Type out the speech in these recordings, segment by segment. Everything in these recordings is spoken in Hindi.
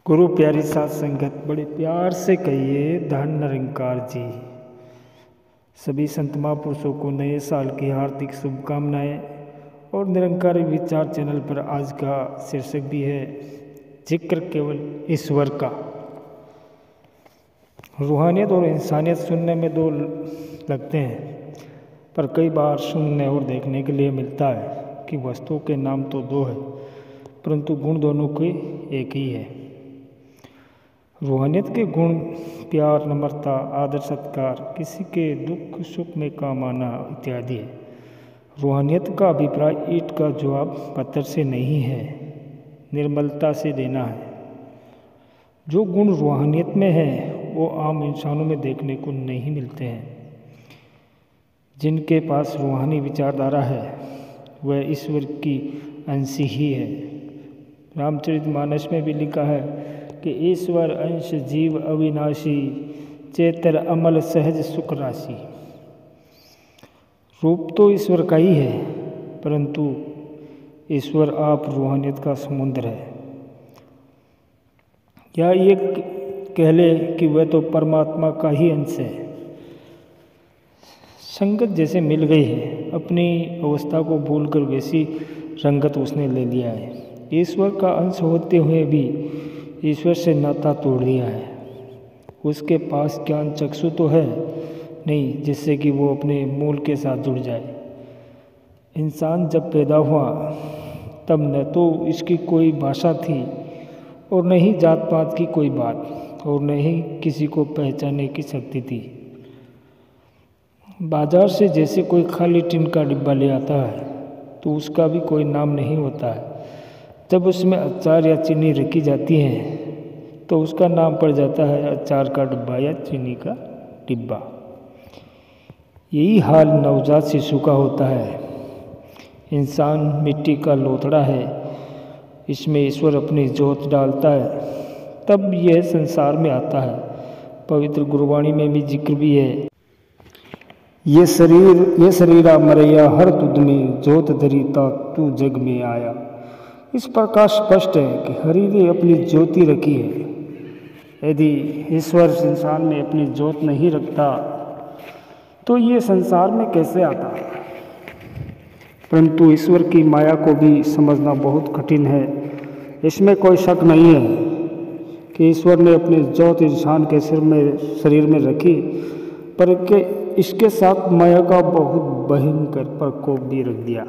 गुरु प्यारी साथ संगत, बड़े प्यार से कहिए धन निरंकार जी। सभी संत महापुरुषों को नए साल की हार्दिक शुभकामनाएं। और निरंकारी विचार चैनल पर आज का शीर्षक भी है जिक्र केवल ईश्वर का। रूहानियत और इंसानियत सुनने में दो लगते हैं, पर कई बार सुनने और देखने के लिए मिलता है कि वस्तुओं के नाम तो दो है, परंतु गुण दोनों के एक ही है। रूहानियत के गुण प्यार, नम्रता, आदर, सत्कार, किसी के दुख सुख में काम आना इत्यादि है। रूहानियत का अभिप्राय ईंट का जवाब पत्थर से नहीं है, निर्मलता से देना है। जो गुण रूहानियत में है वो आम इंसानों में देखने को नहीं मिलते हैं। जिनके पास रूहानी विचारधारा है वह ईश्वर की अंश ही है। रामचरितमानस में भी लिखा है कि ईश्वर अंश जीव अविनाशी, चेतर अमल सहज सुख राशि। रूप तो ईश्वर का ही है, परंतु ईश्वर आप रूहानियत का समुद्र है। या ये कह ले कि वह तो परमात्मा का ही अंश है। संगत जैसे मिल गई है, अपनी अवस्था को भूलकर वैसी रंगत उसने ले लिया है। ईश्वर का अंश होते हुए भी ईश्वर से नाता तोड़ दिया है। उसके पास ज्ञान चक्षु तो है नहीं जिससे कि वो अपने मूल के साथ जुड़ जाए। इंसान जब पैदा हुआ तब न तो इसकी कोई भाषा थी और न ही जात पात की कोई बात, और न ही किसी को पहचानने की शक्ति थी। बाजार से जैसे कोई खाली टिन का डिब्बा ले आता है तो उसका भी कोई नाम नहीं होता है। जब उसमें अचार या चीनी रखी जाती है तो उसका नाम पड़ जाता है अचार का डिब्बा या चीनी का डिब्बा। यही हाल नवजात शिशु का होता है। इंसान मिट्टी का लोथड़ा है, इसमें ईश्वर अपनी जोत डालता है तब यह संसार में आता है। पवित्र गुरबाणी में भी जिक्र भी है, ये शरीरा मरैया हर तुद में, जोत धरीता तू जग में आया। इस प्रकार स्पष्ट है कि हरि ने अपनी ज्योति रखी है। यदि ईश्वर संसार में अपनी ज्योत नहीं रखता तो ये संसार में कैसे आता। परंतु ईश्वर की माया को भी समझना बहुत कठिन है। इसमें कोई शक नहीं है कि ईश्वर ने अपनी ज्योत इंसान के शरीर में रखी, पर इसके साथ माया का बहुत भयंकर प्रकोप भी रख दिया।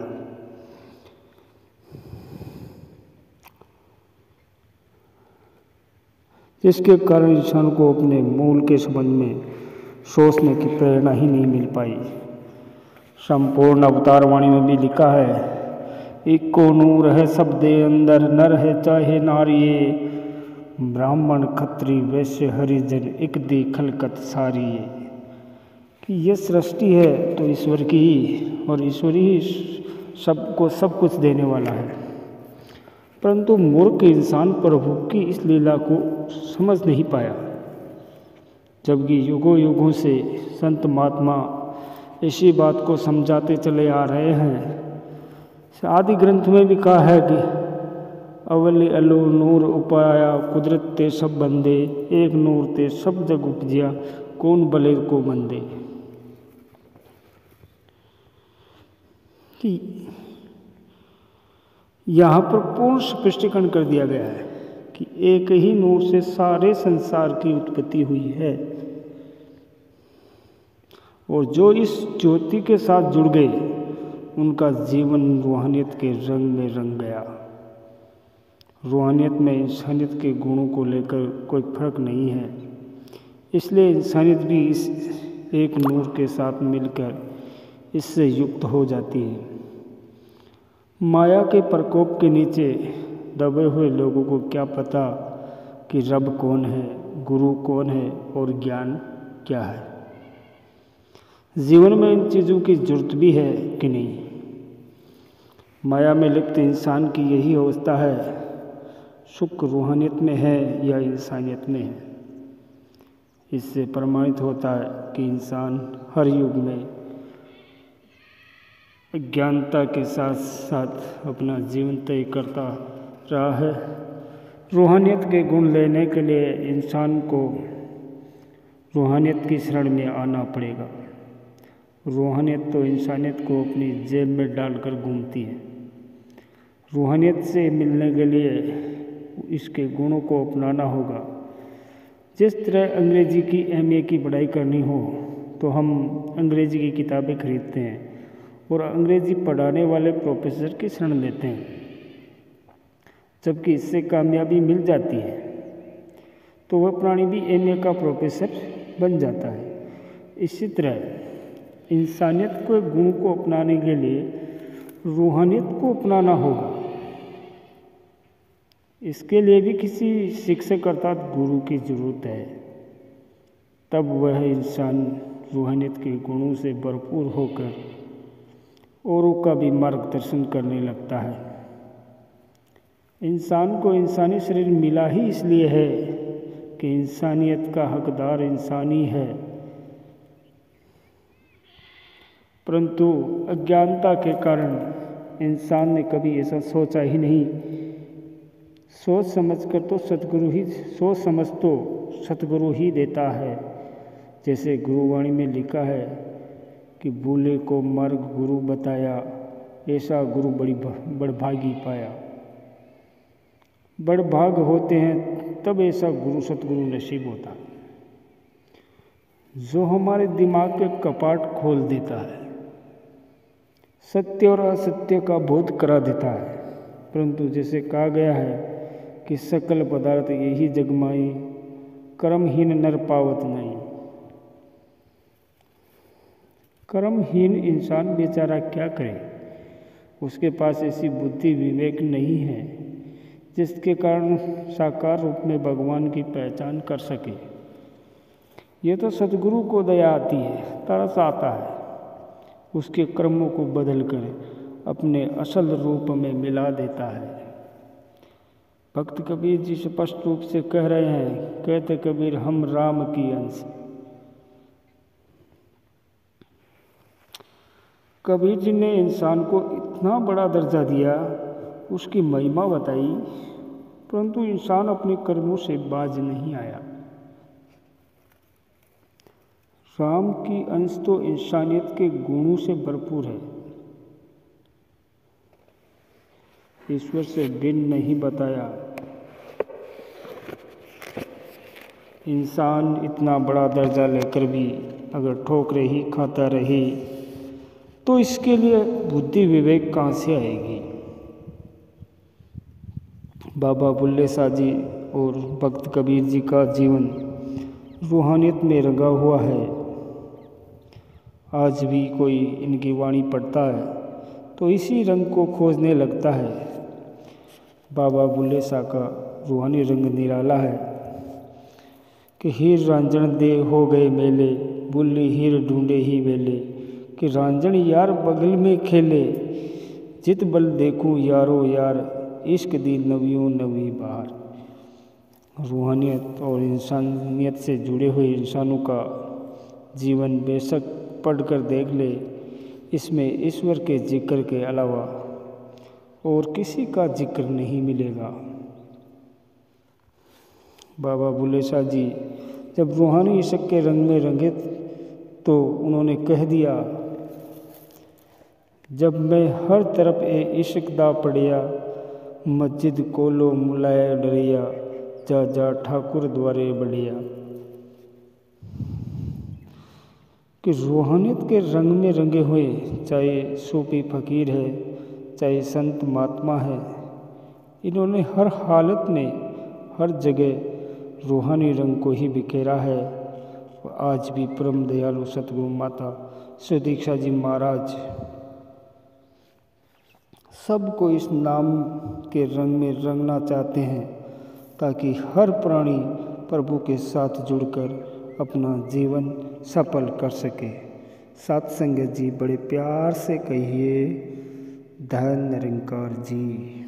जिसके कारण इंसान को अपने मूल के संबंध में सोचने की प्रेरणा ही नहीं मिल पाई। संपूर्ण अवतार वाणी में भी लिखा है, इको नूर है सब दे अंदर, नर है चाहे नारिये, ब्राह्मण खत्री वैश्य हरिजन एक दी खलकत सारी। कि ये सृष्टि है तो ईश्वर की ही, और ईश्वर ही सबको सब कुछ देने वाला है। परंतु मूर्ख इंसान प्रभु की इस लीला को समझ नहीं पाया। जबकि युगों युगों से संत महात्मा इसी बात को समझाते चले आ रहे हैं। आदि ग्रंथ में भी कहा है कि अवली अलो नूर उपाया, कुदरत ते सब बंदे, एक नूर ते सब जग उपजिया, कौन भले को बंदे। कि यहाँ पर पूर्ण स्पष्टीकरण कर दिया गया है कि एक ही नूर से सारे संसार की उत्पत्ति हुई है, और जो इस ज्योति के साथ जुड़ गए उनका जीवन रूहानियत के रंग में रंग गया। रूहानियत में इंसानियत के गुणों को लेकर कोई फर्क नहीं है, इसलिए इंसानियत भी इस एक नूर के साथ मिलकर इससे युक्त हो जाती है। माया के प्रकोप के नीचे दबे हुए लोगों को क्या पता कि रब कौन है, गुरु कौन है और ज्ञान क्या है। जीवन में इन चीज़ों की जरूरत भी है कि नहीं। माया में लिप्त इंसान की यही अवस्था है। सुख रूहानियत में है या इंसानियत में है। इससे प्रमाणित होता है कि इंसान हर युग में अज्ञानता के साथ साथ अपना जीवन तय करता रहा है। रूहानियत के गुण लेने के लिए इंसान को रूहानियत की शरण में आना पड़ेगा। रूहानियत तो इंसानियत को अपनी जेब में डालकर घूमती है। रूहानियत से मिलने के लिए इसके गुणों को अपनाना होगा। जिस तरह अंग्रेजी की MA की पढ़ाई करनी हो तो हम अंग्रेजी की किताबें खरीदते हैं और अंग्रेजी पढ़ाने वाले प्रोफेसर की शरण लेते हैं। जबकि इससे कामयाबी मिल जाती है तो वह प्राणी भी MA का प्रोफेसर बन जाता है। इसी तरह इंसानियत के गुण को अपनाने के लिए रूहानियत को अपनाना होगा। इसके लिए भी किसी शिक्षक अर्थात गुरु की ज़रूरत है। तब वह इंसान रूहानियत के गुणों से भरपूर होकर औरों का भी मार्गदर्शन करने लगता है। इंसान को इंसानी शरीर मिला ही इसलिए है कि इंसानियत का हकदार इंसान ही है, परंतु अज्ञानता के कारण इंसान ने कभी ऐसा सोचा ही नहीं। सोच समझ तो सतगुरु ही देता है। जैसे गुरुवाणी में लिखा है कि भूले को मार्ग गुरु बताया, ऐसा गुरु बड़भागी पाया। बड़भाग होते हैं तब ऐसा गुरु सतगुरु नसीब होता है, जो हमारे दिमाग के कपाट खोल देता है, सत्य और असत्य का बोध करा देता है। परंतु जैसे कहा गया है कि सकल पदार्थ यही जगमाई, कर्महीन नर पावत नहीं। कर्महीन इंसान बेचारा क्या करे, उसके पास ऐसी बुद्धि विवेक नहीं है जिसके कारण साकार रूप में भगवान की पहचान कर सके। ये तो सद्गुरु को दया आती है, तरस आता है, उसके कर्मों को बदल कर अपने असल रूप में मिला देता है। भक्त कबीर जी स्पष्ट रूप से कह रहे हैं, कहते कबीर हम राम की अंश। कबीर जी ने इंसान को इतना बड़ा दर्जा दिया, उसकी महिमा बताई, परंतु इंसान अपने कर्मों से बाज नहीं आया। राम की अंश तो इंसानियत के गुणों से भरपूर है, ईश्वर से भिन्न नहीं बताया। इंसान इतना बड़ा दर्जा लेकर भी अगर ठोकरें ही खाता रहे तो इसके लिए बुद्धि विवेक कहाँ से आएगी। बाबा बुल्ले शाह जी और भक्त कबीर जी का जीवन रूहानियत में रंगा हुआ है। आज भी कोई इनकी वाणी पढ़ता है तो इसी रंग को खोजने लगता है। बाबा बुल्ले शाह का रूहानी रंग निराला है कि हीर रांझण दे हो गए मेले, बुल्ली हीर ढूंढे ही वेले, कि रांझण यार बगल में खेले, जित बल देखूं यारो यार, इश्क दी नवियों नवी बार। रूहानियत और इंसानियत से जुड़े हुए इंसानों का जीवन बेशक पढ़कर देख ले, इसमें ईश्वर के जिक्र के अलावा और किसी का जिक्र नहीं मिलेगा। बाबा बुल्ले शाह जी जब रूहानी इश्क के रंग में रंगे तो उन्होंने कह दिया, जब मैं हर तरफ ए इश्क दा पड़िया, मस्जिद कोलो मुलाया डरिया, जा जा ठाकुर द्वारे बढ़िया। कि रूहानियत के रंग में रंगे हुए, चाहे सूफी फकीर है, चाहे संत महात्मा है, इन्होंने हर हालत में हर जगह रूहानी रंग को ही बिखेरा है। और आज भी परम दयालु सतगुरु माता सुदीक्षा जी महाराज सबको इस नाम के रंग में रंगना चाहते हैं, ताकि हर प्राणी प्रभु के साथ जुड़कर अपना जीवन सफल कर सके। साथ संगत जी बड़े प्यार से कहिए, धन निरंकार जी।